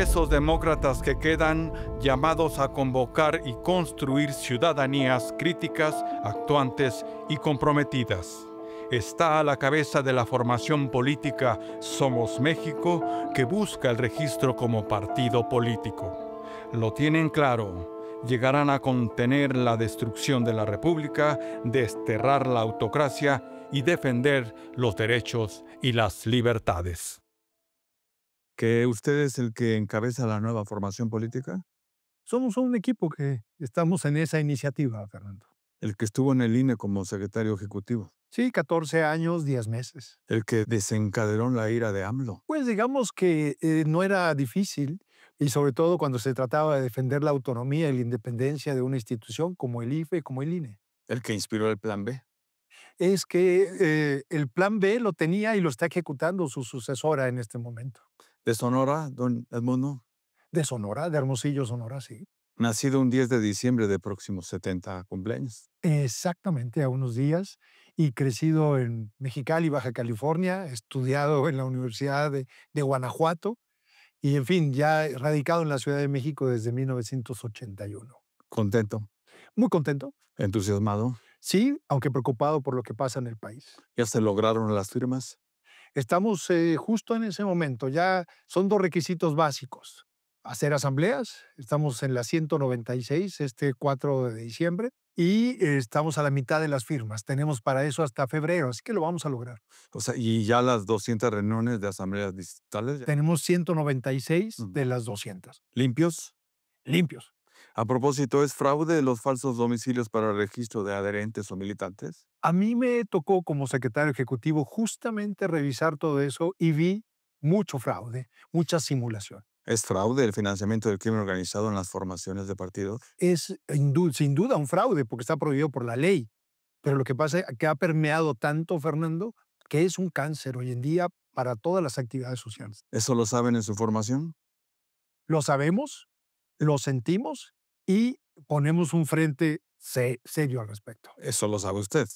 de esos demócratas que quedan llamados a convocar y construir ciudadanías críticas, actuantes y comprometidas. Está a la cabeza de la formación política Somos México, que busca el registro como partido político. Lo tienen claro. Llegarán a contener la destrucción de la República, desterrar la autocracia y defender los derechos y las libertades. ¿Que usted es el que encabeza la nueva formación política? Somos un equipo que estamos en esa iniciativa, Fernando. El que estuvo en el INE como secretario ejecutivo. Sí, 14 años, 10 meses. El que desencadenó la ira de AMLO. Pues digamos que no era difícil, y sobre todo cuando se trataba de defender la autonomía y la independencia de una institución como el IFE, como el INE. El que inspiró el Plan B. Es que el Plan B lo tenía y lo está ejecutando su sucesora en este momento. De Sonora, don Edmundo. De Sonora, de Hermosillo, Sonora, sí. Nacido un 10 de diciembre de próximos 70 cumpleaños. Exactamente, a unos días, y crecido en Mexicali, Baja California, estudiado en la Universidad de Guanajuato, y en fin, ya radicado en la Ciudad de México desde 1981. Contento. Muy contento. Entusiasmado. Sí, aunque preocupado por lo que pasa en el país. ¿Ya se lograron las firmas? Estamos justo en ese momento. Ya son 2 requisitos básicos. Hacer asambleas. Estamos en la 196, este 4 de diciembre, y estamos a la mitad de las firmas. Tenemos para eso hasta febrero, así que lo vamos a lograr. O sea, y ya las 200 reuniones de asambleas distritales. Tenemos 196 de las 200. ¿Limpios? Limpios. A propósito, ¿es fraude los falsos domicilios para el registro de adherentes o militantes? A mí me tocó como secretario ejecutivo justamente revisar todo eso y vi mucho fraude, mucha simulación. ¿Es fraude el financiamiento del crimen organizado en las formaciones de partidos? Es sin duda un fraude porque está prohibido por la ley. Pero lo que pasa es que ha permeado tanto, Fernando, que es un cáncer hoy en día para todas las actividades sociales. ¿Eso lo saben en su formación? Lo sabemos, lo sentimos y ponemos un frente serio al respecto. Eso lo sabe usted.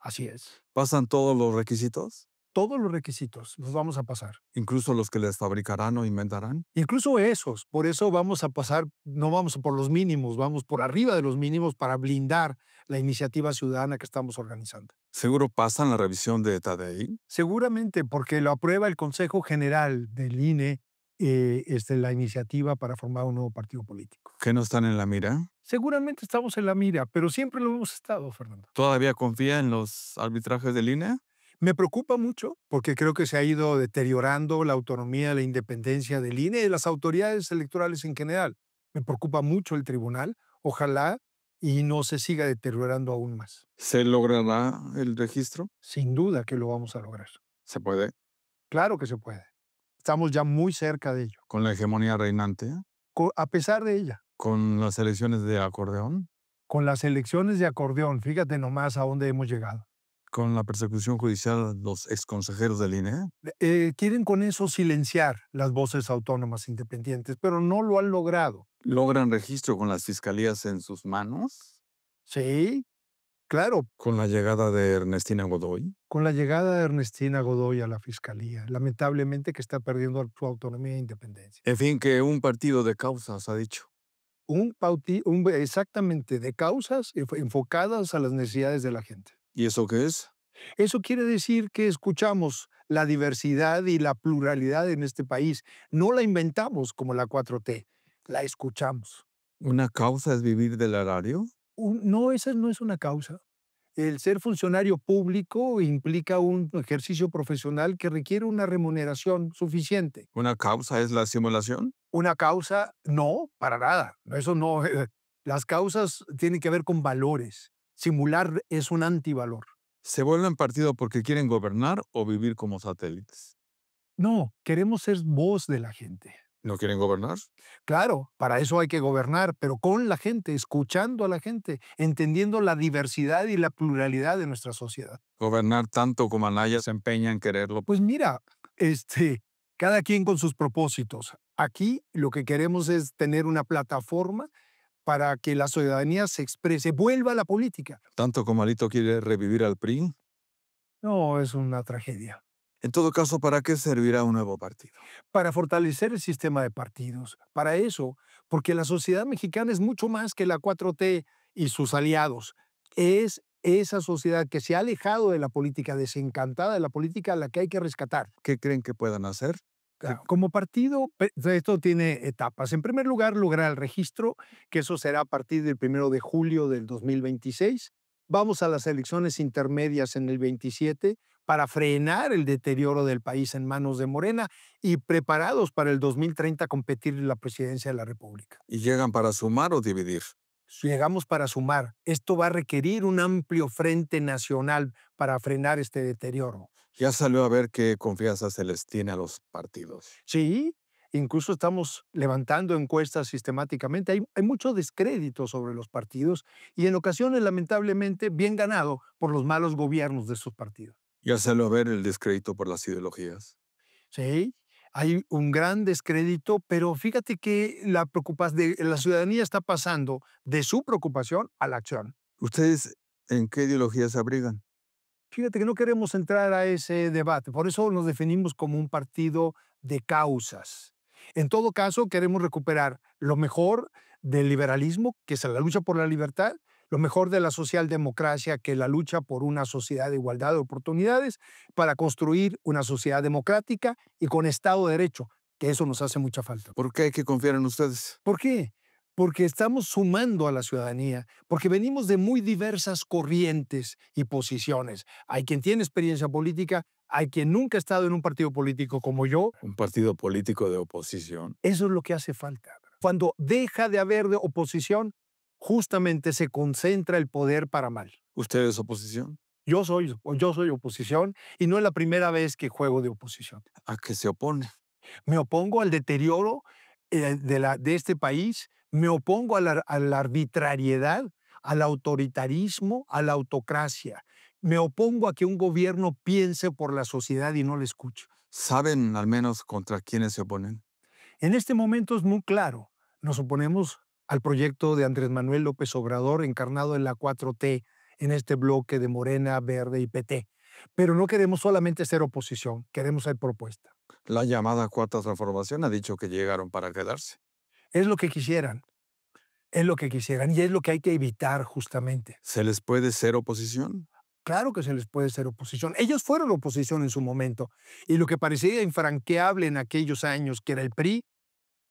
Así es. ¿Pasan todos los requisitos? Todos los requisitos los vamos a pasar. ¿Incluso los que les fabricarán o inventarán? Incluso esos. Por eso vamos a pasar, no vamos por los mínimos, vamos por arriba de los mínimos para blindar la iniciativa ciudadana que estamos organizando. ¿Seguro pasan la revisión de Tadei? Seguramente, porque lo aprueba el Consejo General del INE, la iniciativa para formar un nuevo partido político. ¿Que no están en la mira? Seguramente estamos en la mira, pero siempre lo hemos estado, Fernando. ¿Todavía confía en los arbitrajes del INE? Me preocupa mucho porque creo que se ha ido deteriorando la autonomía, la independencia del INE y de las autoridades electorales en general. Me preocupa mucho el tribunal. Ojalá y no se siga deteriorando aún más. ¿Se logrará el registro? Sin duda que lo vamos a lograr. ¿Se puede? Claro que se puede. Estamos ya muy cerca de ello. ¿Con la hegemonía reinante? A pesar de ella. ¿Con las elecciones de acordeón? Con las elecciones de acordeón, fíjate nomás a dónde hemos llegado. ¿Con la persecución judicial a los exconsejeros del INE? Quieren con eso silenciar las voces autónomas independientes, pero no lo han logrado. ¿Logran registro con las fiscalías en sus manos? Sí, claro. ¿Con la llegada de Ernestina Godoy? Con la llegada de Ernestina Godoy a la fiscalía, lamentablemente que está perdiendo su autonomía e independencia. En fin, que un partido de causas, ha dicho. Exactamente, de causas enfocadas a las necesidades de la gente. ¿Y eso qué es? Eso quiere decir que escuchamos la diversidad y la pluralidad en este país. No la inventamos como la 4T, la escuchamos. ¿Una causa es vivir del erario? No, esa no es una causa. El ser funcionario público implica un ejercicio profesional que requiere una remuneración suficiente. ¿Una causa es la simulación? Una causa, no, para nada. Eso no. Las causas tienen que ver con valores. Simular es un antivalor. ¿Se vuelven partido porque quieren gobernar o vivir como satélites? No, queremos ser voz de la gente. ¿No quieren gobernar? Claro, para eso hay que gobernar, pero con la gente, escuchando a la gente, entendiendo la diversidad y la pluralidad de nuestra sociedad. ¿Gobernar tanto como Anaya se empeña en quererlo? Pues mira, cada quien con sus propósitos. Aquí lo que queremos es tener una plataforma para que la ciudadanía se exprese, vuelva a la política. ¿Tanto como Alito quiere revivir al PRI? No, es una tragedia. En todo caso, ¿para qué servirá un nuevo partido? Para fortalecer el sistema de partidos. Para eso, porque la sociedad mexicana es mucho más que la 4T y sus aliados. Es esa sociedad que se ha alejado de la política, desencantada de la política, a la que hay que rescatar. ¿Qué creen que puedan hacer? Como partido, esto tiene etapas. En primer lugar, lograr el registro, que eso será a partir del 1 de julio del 2026. Vamos a las elecciones intermedias en el 27 para frenar el deterioro del país en manos de Morena y preparados para el 2030 competir en la presidencia de la República. ¿Y llegan para sumar o dividir? Llegamos para sumar. Esto va a requerir un amplio frente nacional para frenar este deterioro. Ya salió a ver qué confianza se les tiene a los partidos. Sí, incluso estamos levantando encuestas sistemáticamente. Hay mucho descrédito sobre los partidos y en ocasiones, lamentablemente, bien ganado por los malos gobiernos de esos partidos. Ya salió a ver el descrédito por las ideologías. Sí, hay un gran descrédito, pero fíjate que la ciudadanía está pasando de su preocupación a la acción. ¿Ustedes en qué ideologías se abrigan? Fíjate que no queremos entrar a ese debate, por eso nos definimos como un partido de causas. En todo caso, queremos recuperar lo mejor del liberalismo, que es la lucha por la libertad, lo mejor de la socialdemocracia, que es la lucha por una sociedad de igualdad de oportunidades, para construir una sociedad democrática y con Estado de Derecho, que eso nos hace mucha falta. ¿Por qué hay que confiar en ustedes? ¿Por qué? Porque estamos sumando a la ciudadanía, porque venimos de muy diversas corrientes y posiciones. Hay quien tiene experiencia política, hay quien nunca ha estado en un partido político como yo. Un partido político de oposición. Eso es lo que hace falta. Cuando deja de haber de oposición, justamente se concentra el poder para mal. ¿Usted es oposición? Yo soy oposición y no es la primera vez que juego de oposición. ¿A qué se opone? Me opongo al deterioro de este país, me opongo a la arbitrariedad, al autoritarismo, a la autocracia. Me opongo a que un gobierno piense por la sociedad y no le escuche. ¿Saben al menos contra quiénes se oponen? En este momento es muy claro. Nos oponemos al proyecto de Andrés Manuel López Obrador encarnado en la 4T, en este bloque de Morena, Verde y PT. Pero no queremos solamente ser oposición, queremos ser propuesta. La llamada Cuarta Transformación ha dicho que llegaron para quedarse. Es lo que quisieran, es lo que quisieran y es lo que hay que evitar justamente. ¿Se les puede ser oposición? Claro que se les puede ser oposición. Ellos fueron oposición en su momento y lo que parecía infranqueable en aquellos años, que era el PRI,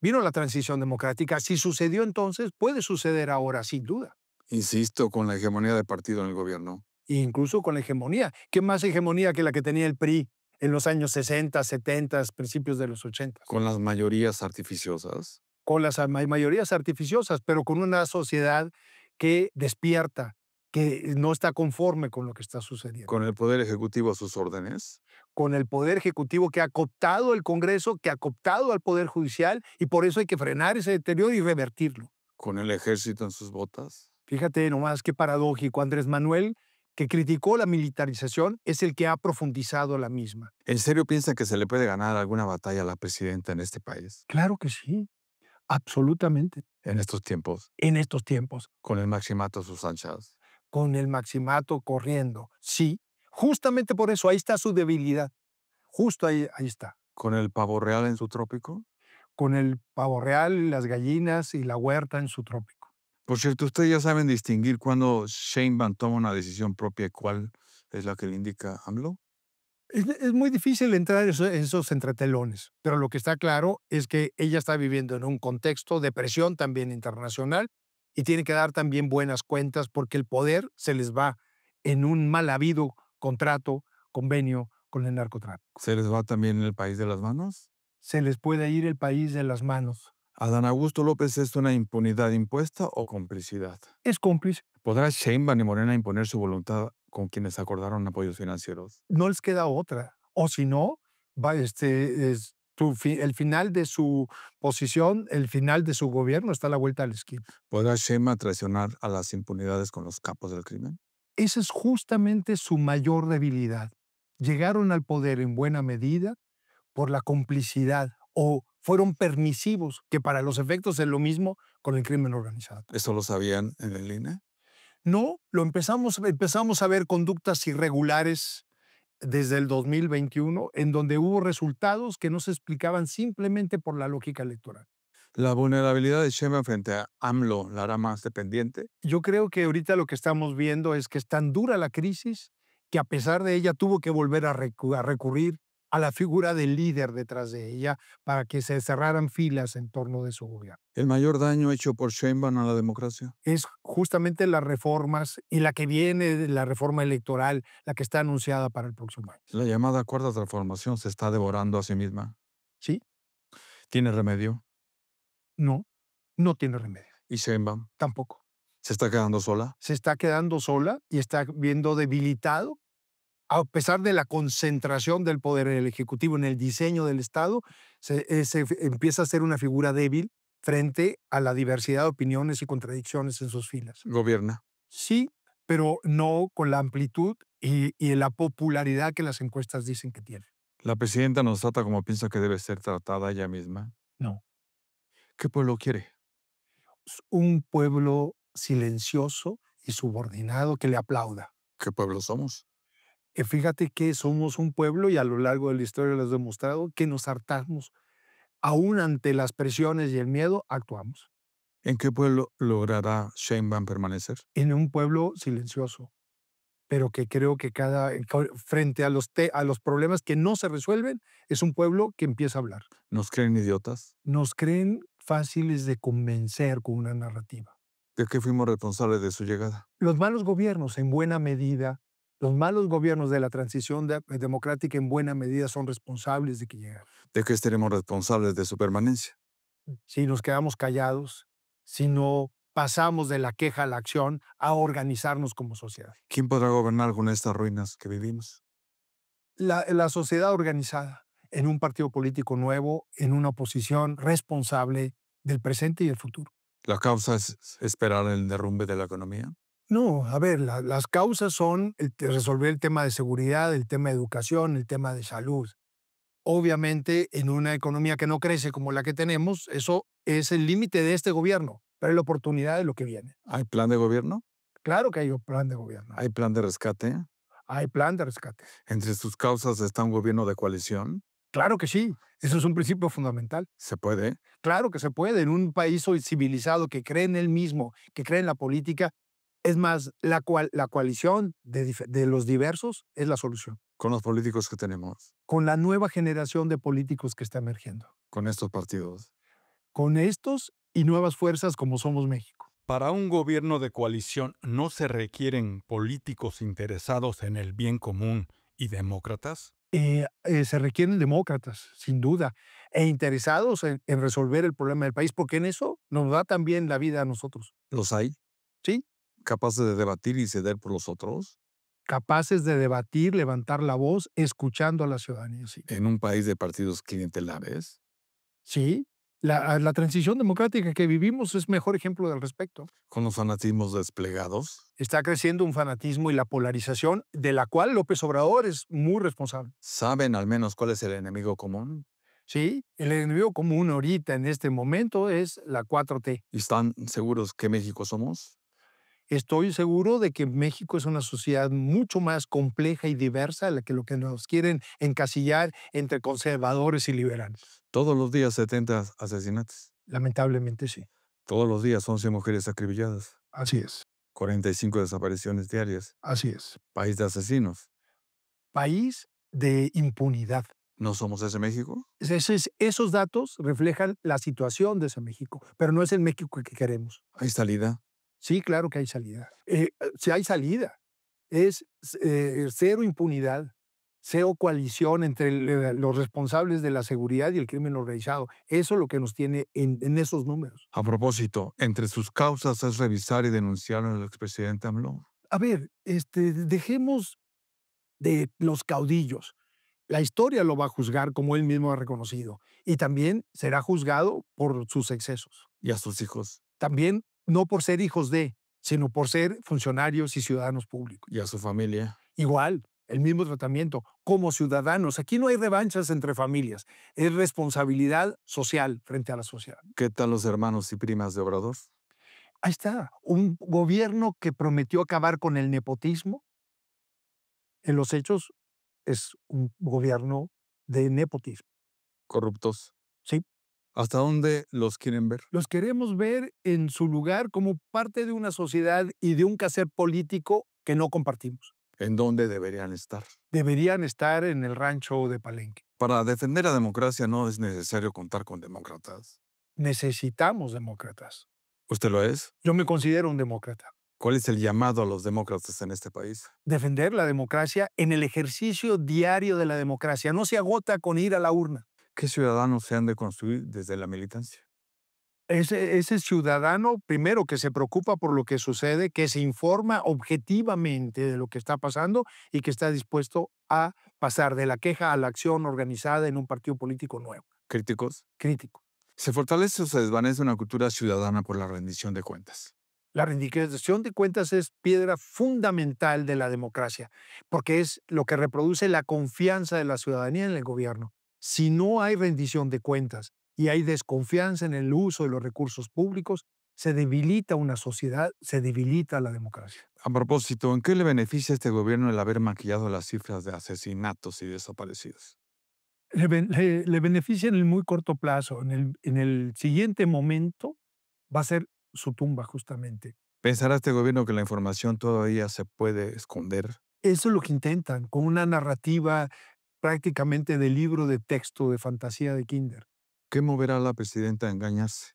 vino la transición democrática. Si sucedió entonces, puede suceder ahora, sin duda. Insisto, con la hegemonía del partido en el gobierno. E incluso con la hegemonía. ¿Qué más hegemonía que la que tenía el PRI en los años 60, 70, principios de los 80? Con las mayorías artificiosas. Con las mayorías artificiosas, pero con una sociedad que despierta, que no está conforme con lo que está sucediendo. Con el Poder Ejecutivo a sus órdenes. Con el Poder Ejecutivo que ha cooptado el Congreso, que ha cooptado al Poder Judicial, y por eso hay que frenar ese deterioro y revertirlo. Con el Ejército en sus botas. Fíjate nomás qué paradójico. Andrés Manuel, que criticó la militarización, es el que ha profundizado la misma. ¿En serio piensa que se le puede ganar alguna batalla a la presidenta en este país? Claro que sí, absolutamente. En estos tiempos. En estos tiempos, Con el maximato a sus anchas. con el maximato corriendo, sí. Justamente por eso, ahí está su debilidad. Justo ahí está. Con el pavo real en su trópico. Con el pavo real, las gallinas y la huerta en su trópico. Por cierto, ustedes ya saben distinguir cuando Sheinbaum toma una decisión propia y cuál es la que le indica AMLO. Es muy difícil entrar en esos entretelones, pero lo que está claro es que ella está viviendo en un contexto de presión también internacional y tiene que dar también buenas cuentas porque el poder se les va en un mal habido contrato, convenio con el narcotráfico. ¿Se les va también el país de las manos? Se les puede ir el país de las manos. ¿Adán Augusto López es una impunidad impuesta o complicidad? Es cómplice. ¿Podrá Sheinbaum y Morena imponer su voluntad con quienes acordaron apoyos financieros? No les queda otra. O si no, el final de su posición, el final de su gobierno está a la vuelta de la esquina. ¿Podrá Sheinbaum traicionar a las impunidades con los capos del crimen? Esa es justamente su mayor debilidad. Llegaron al poder en buena medida por la complicidad o fueron permisivos, que para los efectos es lo mismo con el crimen organizado. ¿Eso lo sabían en el INE? No, empezamos a ver conductas irregulares desde el 2021, en donde hubo resultados que no se explicaban simplemente por la lógica electoral. La vulnerabilidad de Sheinbaum frente a AMLO la hará más dependiente. Yo creo que ahorita lo que estamos viendo es que es tan dura la crisis que a pesar de ella tuvo que volver a recurrir a la figura del líder detrás de ella para que se cerraran filas en torno de su gobierno. El mayor daño hecho por Sheinbaum a la democracia. Es justamente las reformas y la que viene, la reforma electoral, la que está anunciada para el próximo año. La llamada cuarta transformación se está devorando a sí misma. ¿Sí? ¿Tiene remedio? No, no tiene remedio. ¿Y Sheinbaum Tampoco. se está quedando sola? Se está quedando sola y está viendo debilitado, a pesar de la concentración del poder en el Ejecutivo en el diseño del Estado, empieza a ser una figura débil frente a la diversidad de opiniones y contradicciones en sus filas. Gobierna. Sí, pero no con la amplitud y la popularidad que las encuestas dicen que tiene. La presidenta nos trata como piensa que debe ser tratada ella misma. No. ¿Qué pueblo quiere? Un pueblo silencioso y subordinado que le aplauda. ¿Qué pueblo somos? Fíjate que somos un pueblo, y a lo largo de la historia lo has demostrado, que nos hartamos. Aún ante las presiones y el miedo, actuamos. ¿En qué pueblo logrará Sheinbaum permanecer? En un pueblo silencioso, pero que creo que frente a los problemas que no se resuelven, es un pueblo que empieza a hablar. ¿Nos creen idiotas? Nos creen fáciles de convencer con una narrativa. ¿De qué fuimos responsables de su llegada? Los malos gobiernos, en buena medida, los malos gobiernos de la transición democrática en buena medida son responsables de que llegaran. ¿De qué estaremos responsables de su permanencia? Si nos quedamos callados, si no pasamos de la queja a la acción, a organizarnos como sociedad. ¿Quién podrá gobernar con estas ruinas que vivimos? La sociedad organizada en un partido político nuevo, en una oposición responsable del presente y el futuro. ¿La causa es esperar el derrumbe de la economía? No, a ver, las causas son resolver el tema de seguridad, el tema de educación, el tema de salud. Obviamente, en una economía que no crece como la que tenemos, eso es el límite de este gobierno, pero es la oportunidad de lo que viene. ¿Hay plan de gobierno? Claro que hay un plan de gobierno. ¿Hay plan de rescate? Hay plan de rescate. ¿Entre sus causas está un gobierno de coalición? Claro que sí. Eso es un principio fundamental. ¿Se puede? Claro que se puede. En un país hoy civilizado que cree en él mismo, que cree en la política, es más, la coalición de los diversos es la solución. Con los políticos que tenemos, Con la nueva generación de políticos que está emergiendo. con estos partidos. Con estos y nuevas fuerzas como Somos México. Para un gobierno de coalición no se requieren políticos interesados en el bien común y demócratas. Se requieren demócratas, sin duda, e interesados en resolver el problema del país, porque en eso nos da también la vida a nosotros. ¿Los hay? ¿Sí? ¿Capaces de debatir y ceder por los otros? Capaces de debatir, levantar la voz, escuchando a la ciudadanía. Sí. ¿En un país de partidos clientelares? Sí. La transición democrática que vivimos es mejor ejemplo del respecto. ¿Con los fanatismos desplegados? Está creciendo un fanatismo y la polarización de la cual López Obrador es muy responsable. ¿Saben al menos cuál es el enemigo común? Sí, el enemigo común ahorita en este momento es la 4T. ¿Y están seguros que México somos? Estoy seguro de que México es una sociedad mucho más compleja y diversa de lo que nos quieren encasillar entre conservadores y liberales. Todos los días 70 asesinatos. Lamentablemente sí. Todos los días 11 mujeres acribilladas. Así es. 45 desapariciones diarias. Así es. País de asesinos. País de impunidad. ¿No somos ese México? Esos datos reflejan la situación de ese México, pero no es el México que queremos. ¿Hay salida? Sí, claro que hay salida. Si hay salida, es cero impunidad, cero coalición entre los responsables de la seguridad y el crimen organizado. Eso es lo que nos tiene en esos números. A propósito, entre sus causas es revisar y denunciar al expresidente AMLO. A ver, dejemos de los caudillos. La historia lo va a juzgar como él mismo ha reconocido y también será juzgado por sus excesos. ¿Y a sus hijos? También no por ser hijos de, sino por ser funcionarios y ciudadanos públicos. ¿Y a su familia? Igual, el mismo tratamiento, como ciudadanos. Aquí no hay revanchas entre familias, es responsabilidad social frente a la sociedad. ¿Qué tal los hermanos y primas de Obrador? Ahí está, un gobierno que prometió acabar con el nepotismo, en los hechos es un gobierno de nepotismo. Corruptos. Sí, ¿Hasta dónde los quieren ver? los queremos ver en su lugar como parte de una sociedad y de un quehacer político que no compartimos. ¿En dónde deberían estar? Deberían estar en el rancho de Palenque. Para defender la democracia no es necesario contar con demócratas. Necesitamos demócratas. ¿Usted lo es? Yo me considero un demócrata. ¿Cuál es el llamado a los demócratas en este país? Defender la democracia en el ejercicio diario de la democracia. No se agota con ir a la urna. ¿Qué ciudadanos se han de construir desde la militancia? Ese ciudadano, primero, que se preocupa por lo que sucede, que se informa objetivamente de lo que está pasando y que está dispuesto a pasar de la queja a la acción organizada en un partido político nuevo, ¿Críticos? crítico. ¿Se fortalece o se desvanece una cultura ciudadana por la rendición de cuentas? La rendición de cuentas es piedra fundamental de la democracia, porque es lo que reproduce la confianza de la ciudadanía en el gobierno. Si no hay rendición de cuentas y hay desconfianza en el uso de los recursos públicos, se debilita una sociedad, se debilita la democracia. A propósito, ¿en qué le beneficia a este gobierno el haber maquillado las cifras de asesinatos y desaparecidos? Le beneficia en el muy corto plazo. En el siguiente momento va a ser su tumba, justamente. ¿Pensará este gobierno que la información todavía se puede esconder? Eso es lo que intentan, con una narrativa prácticamente de libro de texto de fantasía de kinder. ¿Qué moverá a la presidenta a engañarse?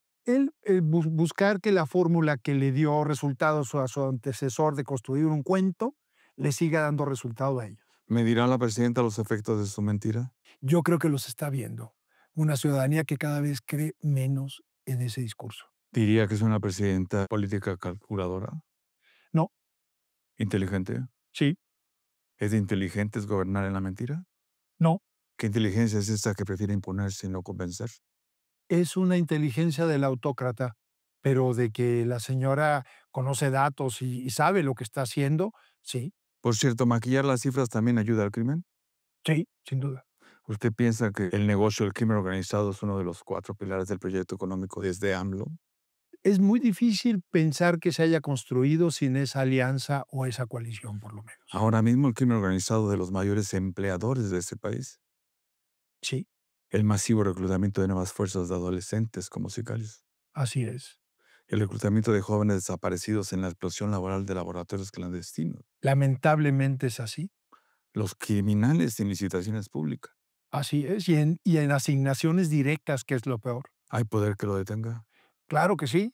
Buscar que la fórmula que le dio resultados a su antecesor de construir un cuento le siga dando resultado a ellos. ¿Medirá la presidenta los efectos de su mentira? Yo creo que los está viendo. Una ciudadanía que cada vez cree menos en ese discurso. ¿Diría que es una presidenta política calculadora? No, ¿Inteligente? sí, ¿Es de inteligentes gobernar en la mentira? no. ¿Qué inteligencia es esa que prefiere imponerse y no convencer? Es una inteligencia del autócrata, pero de que la señora conoce datos y sabe lo que está haciendo, sí, Por cierto, ¿maquillar las cifras también ayuda al crimen? sí, sin duda. ¿Usted piensa que el negocio del crimen organizado es uno de los 4 pilares del proyecto económico desde AMLO? Es muy difícil pensar que se haya construido sin esa alianza o esa coalición, por lo menos. Ahora mismo el crimen organizado de los mayores empleadores de este país. Sí, El masivo reclutamiento de nuevas fuerzas de adolescentes como sicarios. así es. El reclutamiento de jóvenes desaparecidos en la explosión laboral de laboratorios clandestinos. Lamentablemente es así. Los criminales sin licitaciones públicas. Así es. Y en asignaciones directas, que es lo peor. ¿Hay poder que lo detenga? Claro que sí,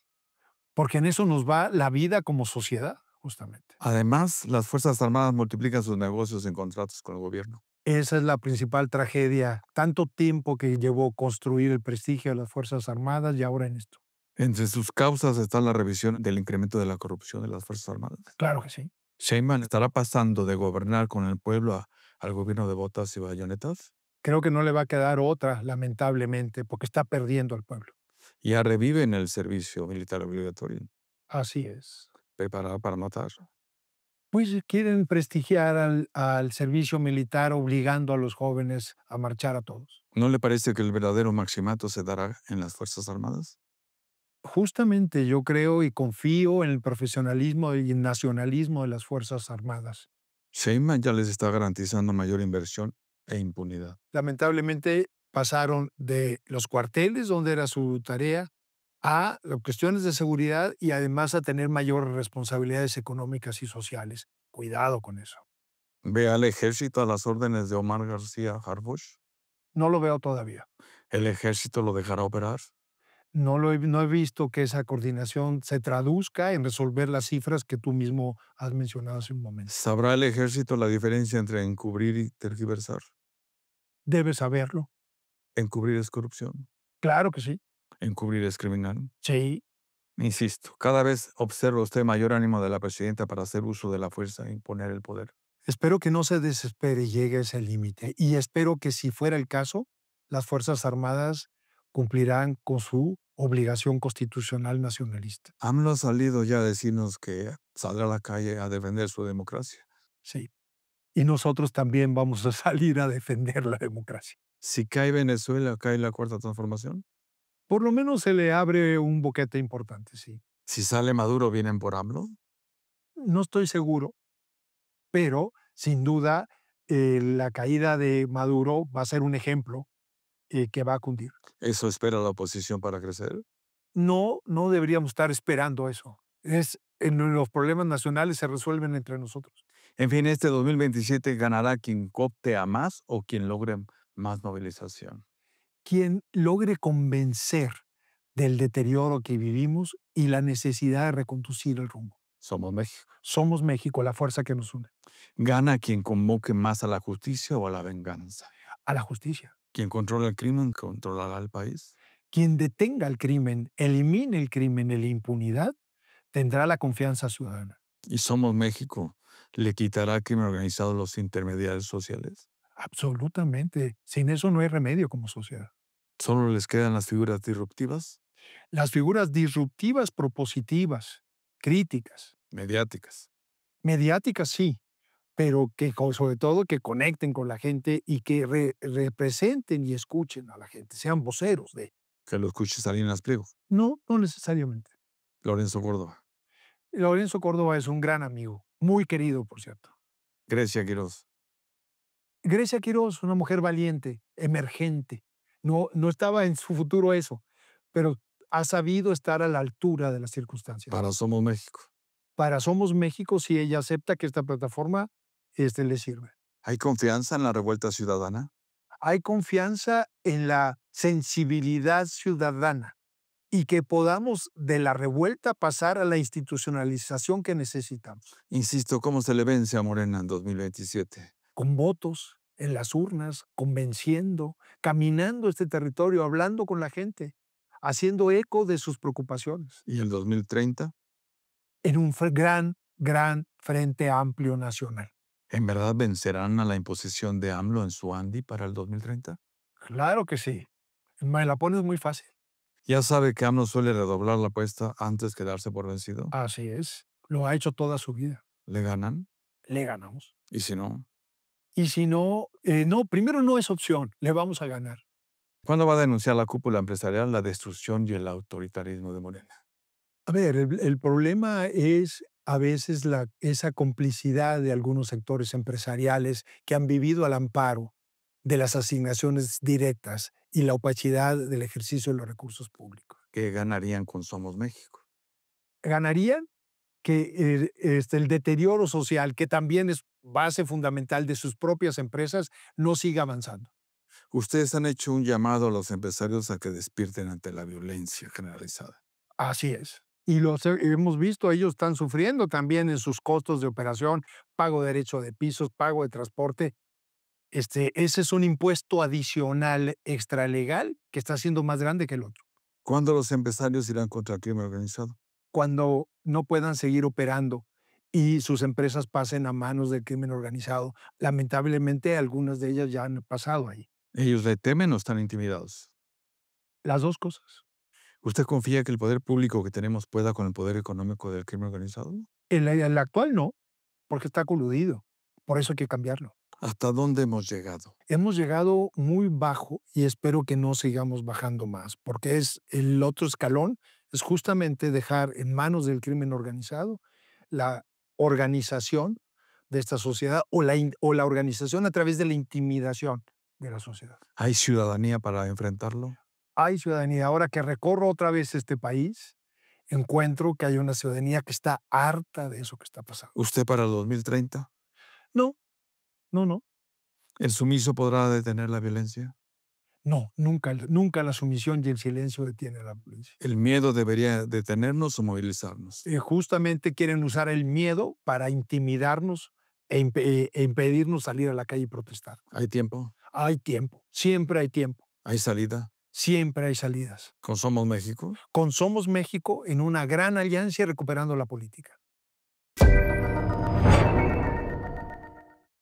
porque en eso nos va la vida como sociedad, justamente. Además, las Fuerzas Armadas multiplican sus negocios en contratos con el gobierno. Esa es la principal tragedia. Tanto tiempo que llevó construir el prestigio de las Fuerzas Armadas y ahora en esto. Entre sus causas está la revisión del incremento de la corrupción de las Fuerzas Armadas. Claro que sí. Sheinbaum estará pasando de gobernar con el pueblo al gobierno de botas y bayonetas. Creo que no le va a quedar otra, lamentablemente, porque está perdiendo al pueblo. Ya revive en el servicio militar obligatorio, Así es. preparada para matar. Pues quieren prestigiar al servicio militar obligando a los jóvenes a marchar a todos. ¿No le parece que el verdadero maximato se dará en las Fuerzas Armadas? Justamente yo creo y confío en el profesionalismo y el nacionalismo de las Fuerzas Armadas. Sheinbaum ya les está garantizando mayor inversión e impunidad. Lamentablemente pasaron de los cuarteles, donde era su tarea, a cuestiones de seguridad y además a tener mayores responsabilidades económicas y sociales. Cuidado con eso. ¿Ve al ejército a las órdenes de Omar García Harfuch? No lo veo todavía. ¿El ejército lo dejará operar? No he visto que esa coordinación se traduzca en resolver las cifras que tú mismo has mencionado hace un momento. ¿Sabrá el ejército la diferencia entre encubrir y tergiversar? Debes saberlo. Encubrir es corrupción. Claro que sí. Encubrir es criminal. Sí. Insisto, cada vez observa usted mayor ánimo de la presidenta para hacer uso de la fuerza e imponer el poder. Espero que no se desespere y llegue a ese límite. Y espero que si fuera el caso, las Fuerzas Armadas cumplirán con su obligación constitucional nacionalista. AMLO ha salido ya a decirnos que saldrá a la calle a defender su democracia. Sí. Y nosotros también vamos a salir a defender la democracia. Si cae Venezuela, cae la cuarta transformación. Por lo menos se le abre un boquete importante, sí. Si sale Maduro, ¿vienen por AMLO? No estoy seguro, pero sin duda la caída de Maduro va a ser un ejemplo que va a cundir. ¿Eso espera la oposición para crecer? No, no deberíamos estar esperando eso. Los problemas nacionales se resuelven entre nosotros. En fin, este 2027 ganará quien coopte a más o quien logre más movilización. Quien logre convencer del deterioro que vivimos y la necesidad de reconducir el rumbo. Somos México. Somos México, la fuerza que nos une. Gana quien convoque más a la justicia o a la venganza. A la justicia. Quien controla el crimen controlará el país. Quien detenga el crimen, elimine el crimen y la impunidad, tendrá la confianza ciudadana. Y Somos México le quitará al crimen organizado los intermediarios sociales. Absolutamente. Sin eso no hay remedio como sociedad. Solo les quedan las figuras disruptivas, Las figuras disruptivas, propositivas, críticas, mediáticas. mediáticas sí, pero sobre todo que conecten con la gente y que representen y escuchen a la gente, sean voceros de. Que lo escuche Salinas Pliego. No, no necesariamente. Lorenzo Córdoba. Lorenzo Córdoba es un gran amigo, muy querido, por cierto. Grecia Quiroz. Grecia Quiroz, una mujer valiente, emergente. No estaba en su futuro eso, pero ha sabido estar a la altura de las circunstancias. Para Somos México. Para Somos México, si ella acepta que esta plataforma le sirve. ¿Hay confianza en la revuelta ciudadana? Hay confianza en la sensibilidad ciudadana y que podamos de la revuelta pasar a la institucionalización que necesitamos. Insisto, ¿cómo se le vence a Morena en 2027? Con votos en las urnas, convenciendo, caminando este territorio, hablando con la gente, haciendo eco de sus preocupaciones. ¿Y el 2030? En un gran frente amplio nacional. ¿En verdad vencerán a la imposición de AMLO en su Andi para el 2030? Claro que sí. Me la pones muy fácil. ¿Ya sabe que AMLO suele redoblar la apuesta antes que darse por vencido? Así es. Lo ha hecho toda su vida. ¿Le ganan? Le ganamos. ¿Y si no? Y si no, primero no es opción, le vamos a ganar. ¿Cuándo va a denunciar la cúpula empresarial la destrucción y el autoritarismo de Morena? A ver, el problema es a veces esa complicidad de algunos sectores empresariales que han vivido al amparo de las asignaciones directas y la opacidad del ejercicio de los recursos públicos. ¿Qué ganarían con Somos México? Ganarían que el deterioro social, que también es base fundamental de sus propias empresas, no siga avanzando. Ustedes han hecho un llamado a los empresarios a que despierten ante la violencia generalizada. Así es. Y los hemos visto, ellos están sufriendo también en sus costos de operación, pago de derecho de pisos, pago de transporte. Ese es un impuesto adicional extralegal que está siendo más grande que el otro. ¿Cuándo los empresarios irán contra el crimen organizado? Cuando no puedan seguir operando y sus empresas pasen a manos del crimen organizado. Lamentablemente, algunas de ellas ya han pasado ahí. ¿Ellos le temen o están intimidados? Las dos cosas. ¿Usted confía que el poder público que tenemos pueda con el poder económico del crimen organizado? El actual no, porque está coludido. Por eso hay que cambiarlo. ¿Hasta dónde hemos llegado? Hemos llegado muy bajo y espero que no sigamos bajando más, porque es el otro escalón, es justamente dejar en manos del crimen organizado la organización de esta sociedad o la organización a través de la intimidación de la sociedad. ¿Hay ciudadanía para enfrentarlo? Hay ciudadanía. Ahora que recorro otra vez este país, encuentro que hay una ciudadanía que está harta de eso que está pasando. ¿Usted para el 2030? No, no, no. ¿El sumiso podrá detener la violencia? No, nunca la sumisión y el silencio detiene la violencia. ¿El miedo debería detenernos o movilizarnos? Justamente quieren usar el miedo para intimidarnos e impedirnos salir a la calle y protestar. ¿Hay tiempo? Hay tiempo, siempre hay tiempo, ¿Hay salida? siempre hay salidas. ¿Con Somos México? Con Somos México en una gran alianza y recuperando la política.